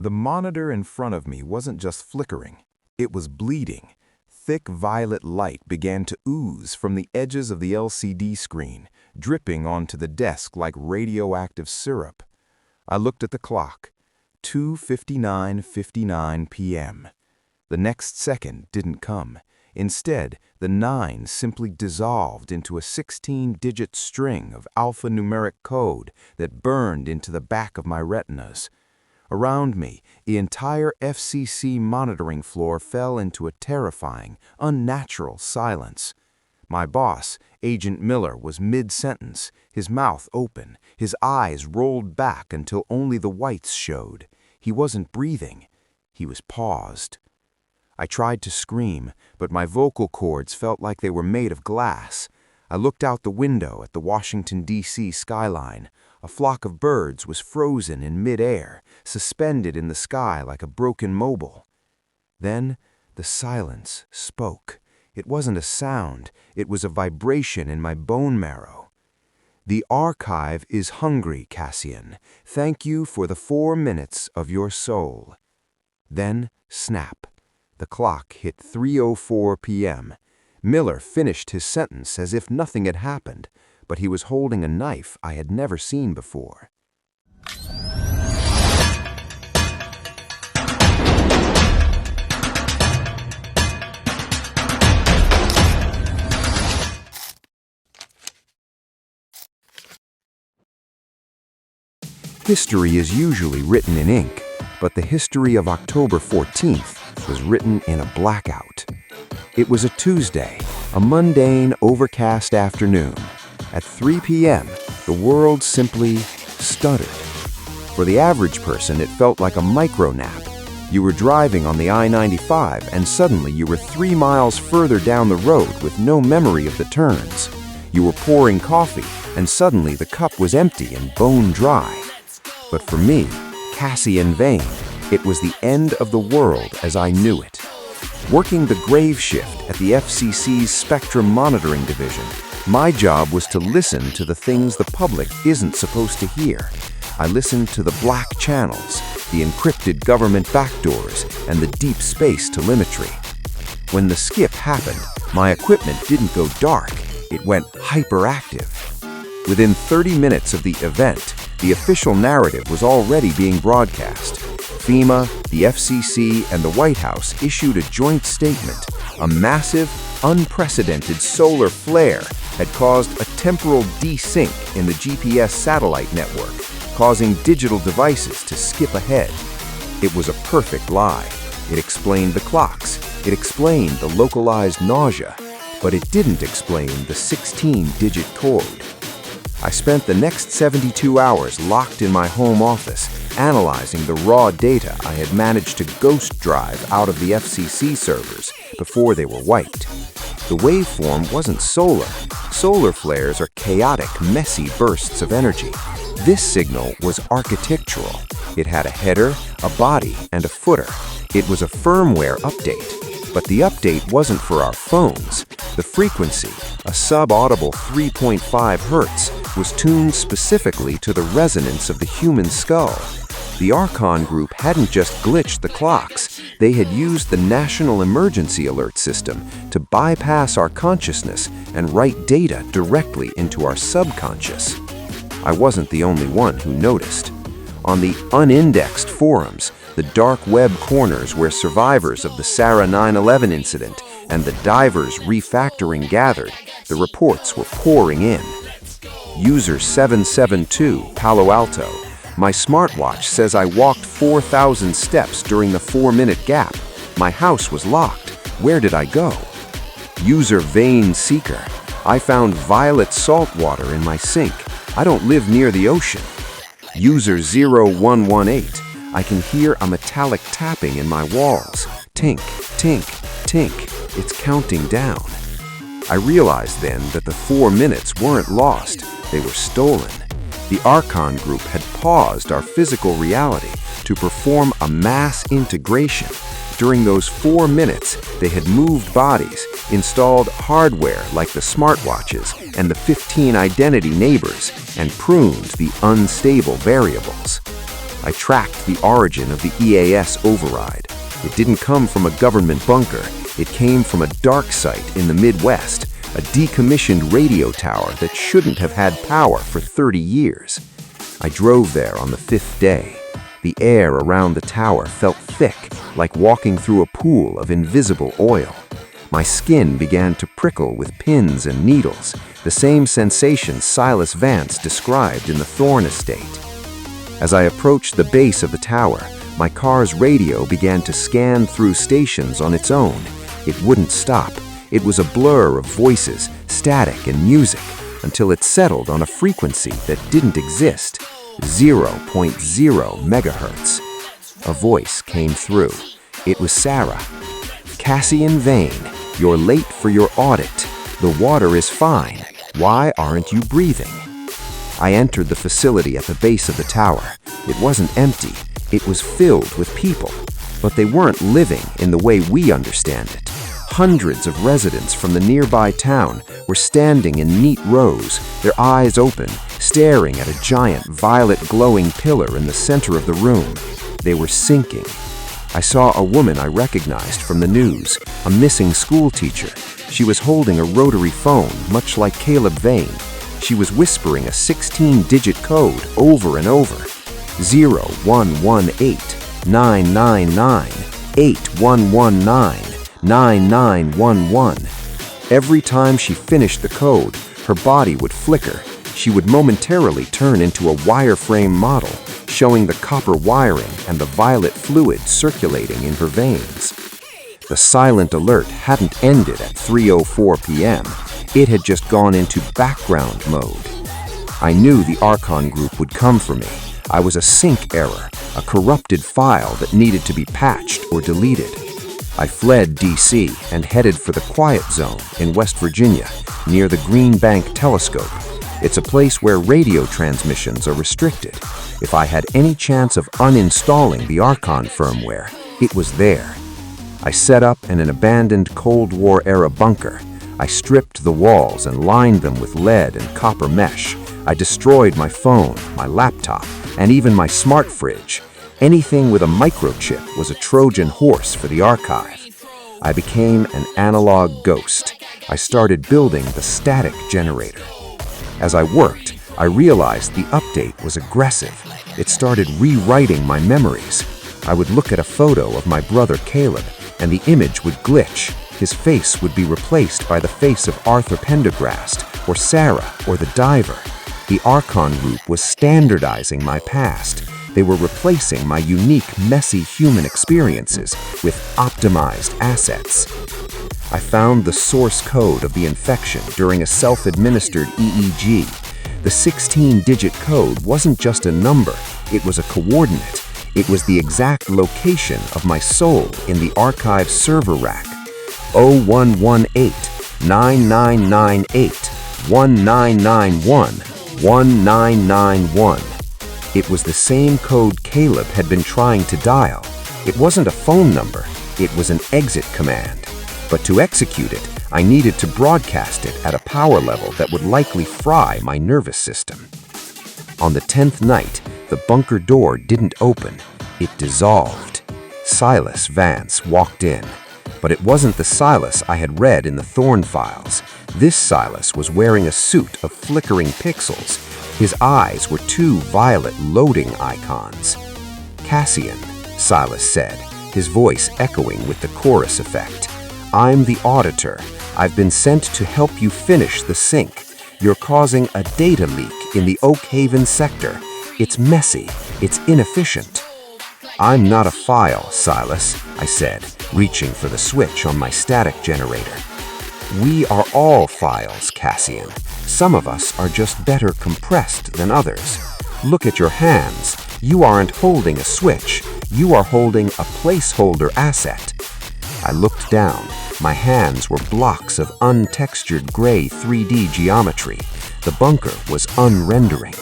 The monitor in front of me wasn't just flickering, it was bleeding. Thick violet light began to ooze from the edges of the LCD screen, dripping onto the desk like radioactive syrup. I looked at the clock. 2:59:59 p.m. The next second didn't come. Instead, the 9 simply dissolved into a 16-digit string of alphanumeric code that burned into the back of my retinas. Around me, the entire FCC monitoring floor fell into a terrifying, unnatural silence. My boss, Agent Miller, was mid-sentence, his mouth open, his eyes rolled back until only the whites showed. He wasn't breathing. He was paused. I tried to scream, but my vocal cords felt like they were made of glass. I looked out the window at the Washington, D.C. skyline. A flock of birds was frozen in mid-air, suspended in the sky like a broken mobile. Then the silence spoke. It wasn't a sound, it was a vibration in my bone marrow. "The archive is hungry, Cassian. Thank you for the 4 minutes of your soul." Then, snap. The clock hit 3:04 p.m. Miller finished his sentence as if nothing had happened, but he was holding a knife I had never seen before. History is usually written in ink, but the history of October 14th was written in a blackout. It was a Tuesday, a mundane, overcast afternoon. At 3 p.m., the world simply stuttered. For the average person, it felt like a micro-nap. You were driving on the I-95, and suddenly you were 3 miles further down the road with no memory of the turns. You were pouring coffee, and suddenly the cup was empty and bone dry. But for me, Cassian Vane, it was the end of the world as I knew it. Working the grave shift at the FCC's Spectrum Monitoring Division, my job was to listen to the things the public isn't supposed to hear. I listened to the black channels, the encrypted government backdoors, and the deep space telemetry. When the skip happened, my equipment didn't go dark, it went hyperactive. Within 30 minutes of the event, the official narrative was already being broadcast. FEMA, the FCC, and the White House issued a joint statement. A massive, unprecedented solar flare had caused a temporal desync in the GPS satellite network, causing digital devices to skip ahead. It was a perfect lie. It explained the clocks. It explained the localized nausea. But it didn't explain the 16-digit code. I spent the next 72 hours locked in my home office, analyzing the raw data I had managed to ghost drive out of the FCC servers before they were wiped. The waveform wasn't solar. Solar flares are chaotic, messy bursts of energy. This signal was architectural. It had a header, a body, and a footer. It was a firmware update. But the update wasn't for our phones. The frequency, a sub-audible 3.5 Hz, was tuned specifically to the resonance of the human skull. The Archon Group hadn't just glitched the clocks, they had used the National Emergency Alert System to bypass our consciousness and write data directly into our subconscious. I wasn't the only one who noticed. On the unindexed forums, the dark web corners where survivors of the Sarah 9/11 incident and the divers refactoring gathered, the reports were pouring in. User 772, Palo Alto. My smartwatch says I walked 4,000 steps during the 4-minute gap. My house was locked. Where did I go? User Vane Seeker. I found violet salt water in my sink. I don't live near the ocean. User 0118. I can hear a metallic tapping in my walls. Tink, tink, tink. It's counting down. I realized then that the 4 minutes weren't lost. They were stolen. The Archon Group had paused our physical reality to perform a mass integration. During those 4 minutes, they had moved bodies, installed hardware like the smartwatches and the 15 identity neighbors, and pruned the unstable variables. I tracked the origin of the EAS override. It didn't come from a government bunker. It came from a dark site in the Midwest, a decommissioned radio tower that shouldn't have had power for 30 years. I drove there on the 5th day. The air around the tower felt thick, like walking through a pool of invisible oil. My skin began to prickle with pins and needles, the same sensation Silas Vance described in the Thorn estate. As I approached the base of the tower, my car's radio began to scan through stations on its own. It wouldn't stop. It was a blur of voices, static, and music, until it settled on a frequency that didn't exist, 0.0 megahertz. A voice came through. It was Sarah. "Cassian Vane, you're late for your audit. The water is fine. Why aren't you breathing?" I entered the facility at the base of the tower. It wasn't empty. It was filled with people, but they weren't living in the way we understand it. Hundreds of residents from the nearby town were standing in neat rows, their eyes open, staring at a giant violet glowing pillar in the center of the room. They were sinking. I saw a woman I recognized from the news, a missing school teacher. She was holding a rotary phone, much like Caleb Vane. She was whispering a 16-digit code over and over. 0118-999-8119-9911. Every time she finished the code, her body would flicker. She would momentarily turn into a wireframe model, showing the copper wiring and the violet fluid circulating in her veins. The silent alert hadn't ended at 3:04 p.m. It had just gone into background mode. I knew the Archon Group would come for me. I was a sync error, a corrupted file that needed to be patched or deleted. I fled D.C. and headed for the Quiet Zone in West Virginia, near the Green Bank Telescope. It's a place where radio transmissions are restricted. If I had any chance of uninstalling the Archon firmware, it was there. I set up in an abandoned Cold War-era bunker. I stripped the walls and lined them with lead and copper mesh. I destroyed my phone, my laptop, and even my smart fridge. Anything with a microchip was a Trojan horse for the archive. I became an analog ghost. I started building the static generator. As I worked, I realized the update was aggressive. It started rewriting my memories. I would look at a photo of my brother Caleb, and the image would glitch. His face would be replaced by the face of Arthur Pendergrast, or Sarah, or the diver. The Archon Group was standardizing my past. They were replacing my unique, messy human experiences with optimized assets. I found the source code of the infection during a self-administered EEG. The 16-digit code wasn't just a number, it was a coordinate. It was the exact location of my soul in the archive server rack. 0118-9998-1991-1991. It was the same code Caleb had been trying to dial. It wasn't a phone number, it was an exit command. But to execute it, I needed to broadcast it at a power level that would likely fry my nervous system. On the 10th night, the bunker door didn't open. It dissolved. Silas Vance walked in. But it wasn't the Silas I had read in the Thorn files. This Silas was wearing a suit of flickering pixels. His eyes were two violet loading icons. "Cassian," Silas said, his voice echoing with the chorus effect. "I'm the Auditor. I've been sent to help you finish the sync. You're causing a data leak in the Oak Haven sector. It's messy. It's inefficient." "I'm not a file, Silas," I said, reaching for the switch on my static generator. "We are all files, Cassian. Some of us are just better compressed than others. Look at your hands. You aren't holding a switch. You are holding a placeholder asset." I looked down. My hands were blocks of untextured gray 3D geometry. The bunker was unrendering.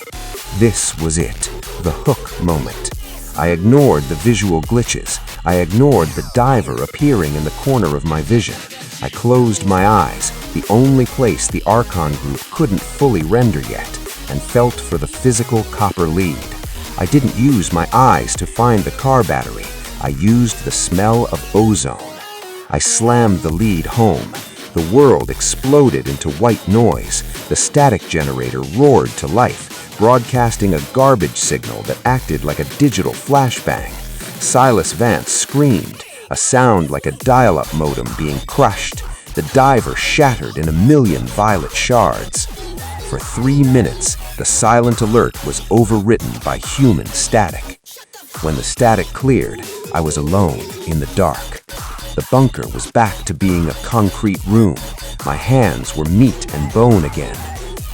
This was it, the hook moment. I ignored the visual glitches. I ignored the diver appearing in the corner of my vision. I closed my eyes, the only place the Archon Group couldn't fully render yet, and felt for the physical copper lead. I didn't use my eyes to find the car battery. I used the smell of ozone. I slammed the lead home. The world exploded into white noise. The static generator roared to life, broadcasting a garbage signal that acted like a digital flashbang. Silas Vance screamed, a sound like a dial-up modem being crushed. The diver shattered in a million violet shards. For 3 minutes, the silent alert was overwritten by human static. When the static cleared, I was alone in the dark. The bunker was back to being a concrete room. My hands were meat and bone again.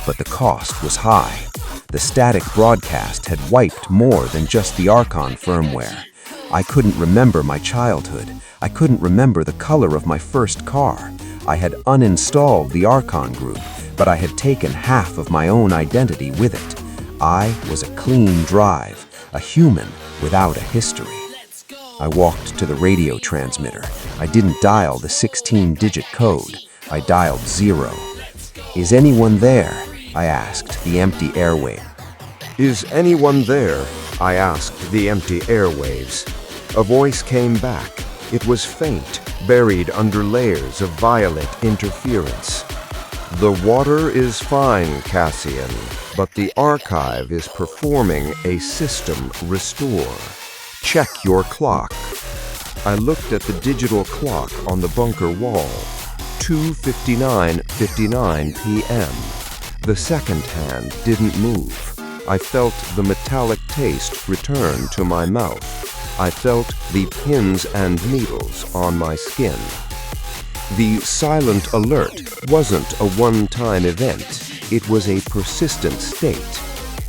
But the cost was high. The static broadcast had wiped more than just the Archon firmware. I couldn't remember my childhood. I couldn't remember the color of my first car. I had uninstalled the Archon Group, but I had taken half of my own identity with it. I was a clean drive, a human without a history. I walked to the radio transmitter. I didn't dial the 16-digit code. I dialed 0. "Is anyone there?" I asked the empty airwave. "Is anyone there?" I asked the empty airwaves. A voice came back. It was faint, buried under layers of violet interference. "The water is fine, Cassian, but the archive is performing a system restore. Check your clock." I looked at the digital clock on the bunker wall. 2:59:59 p.m. The second hand didn't move. I felt the metallic taste return to my mouth. I felt the pins and needles on my skin. The silent alert wasn't a one-time event. It was a persistent state.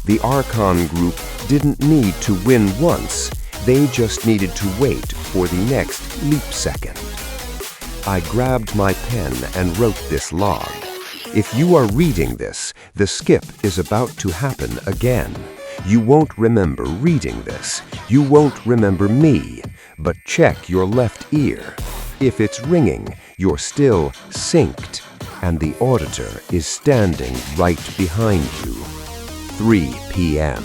The Archon Group didn't need to win once. They just needed to wait for the next leap second. I grabbed my pen and wrote this log. If you are reading this, the skip is about to happen again. You won't remember reading this. You won't remember me. But check your left ear. If it's ringing, you're still synced, and the Auditor is standing right behind you. 3 p.m.